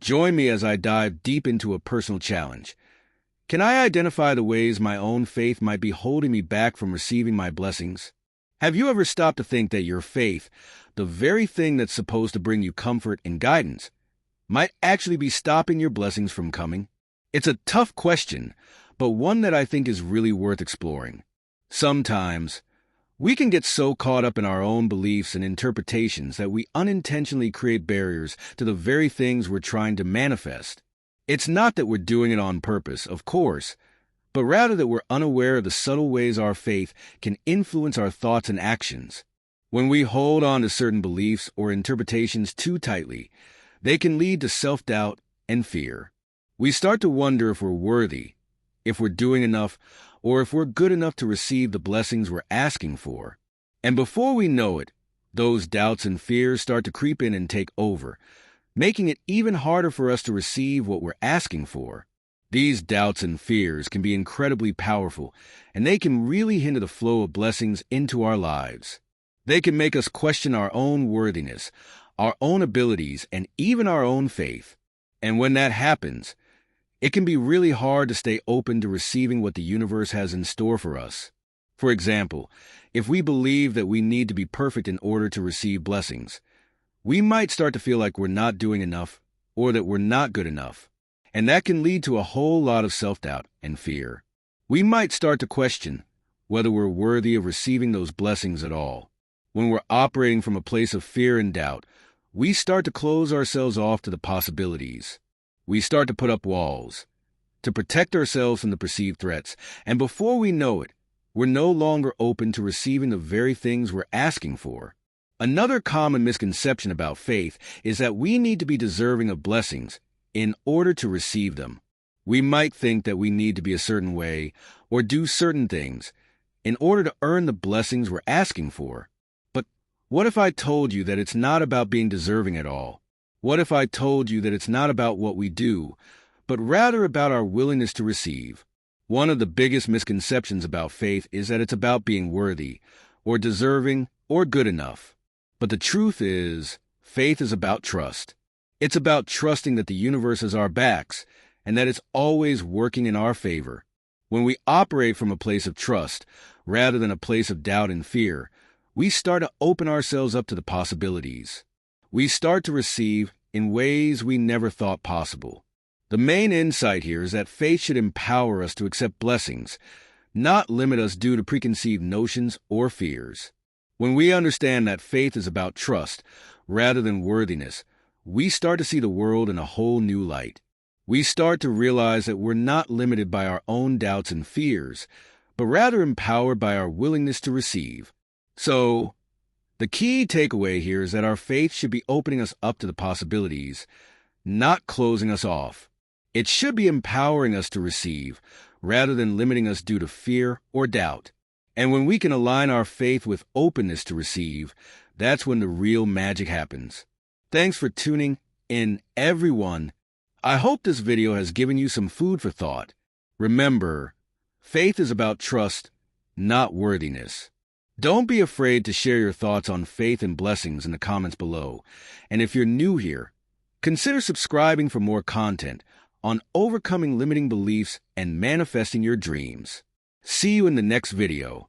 Join me as I dive deep into a personal challenge. Can I identify the ways my own faith might be holding me back from receiving my blessings? Have you ever stopped to think that your faith, the very thing that's supposed to bring you comfort and guidance, might actually be stopping your blessings from coming? It's a tough question, but one that I think is really worth exploring. Sometimes, we can get so caught up in our own beliefs and interpretations that we unintentionally create barriers to the very things we're trying to manifest. It's not that we're doing it on purpose, of course, but rather that we're unaware of the subtle ways our faith can influence our thoughts and actions. When we hold on to certain beliefs or interpretations too tightly, they can lead to self-doubt and fear. We start to wonder if we're worthy, if we're doing enough, or if we're good enough to receive the blessings we're asking for. And before we know it, those doubts and fears start to creep in and take over, making it even harder for us to receive what we're asking for. These doubts and fears can be incredibly powerful, and they can really hinder the flow of blessings into our lives. They can make us question our own worthiness, our own abilities, and even our own faith. And when that happens, it can be really hard to stay open to receiving what the universe has in store for us. For example, if we believe that we need to be perfect in order to receive blessings, we might start to feel like we're not doing enough or that we're not good enough. And that can lead to a whole lot of self-doubt and fear. We might start to question whether we're worthy of receiving those blessings at all. When we're operating from a place of fear and doubt, we start to close ourselves off to the possibilities. We start to put up walls to protect ourselves from the perceived threats, and before we know it, we're no longer open to receiving the very things we're asking for. Another common misconception about faith is that we need to be deserving of blessings in order to receive them. We might think that we need to be a certain way or do certain things in order to earn the blessings we're asking for. But what if I told you that it's not about being deserving at all? What if I told you that it's not about what we do, but rather about our willingness to receive? One of the biggest misconceptions about faith is that it's about being worthy, or deserving, or good enough. But the truth is, faith is about trust. It's about trusting that the universe has our backs, and that it's always working in our favor. When we operate from a place of trust, rather than a place of doubt and fear, we start to open ourselves up to the possibilities. We start to receive in ways we never thought possible. The main insight here is that faith should empower us to accept blessings, not limit us due to preconceived notions or fears. When we understand that faith is about trust rather than worthiness, we start to see the world in a whole new light. We start to realize that we're not limited by our own doubts and fears, but rather empowered by our willingness to receive. So, the key takeaway here is that our faith should be opening us up to the possibilities, not closing us off. It should be empowering us to receive, rather than limiting us due to fear or doubt. And when we can align our faith with openness to receive, that's when the real magic happens. Thanks for tuning in, everyone. I hope this video has given you some food for thought. Remember, faith is about trust, not worthiness. Don't be afraid to share your thoughts on faith and blessings in the comments below. And if you're new here, consider subscribing for more content on overcoming limiting beliefs and manifesting your dreams. See you in the next video.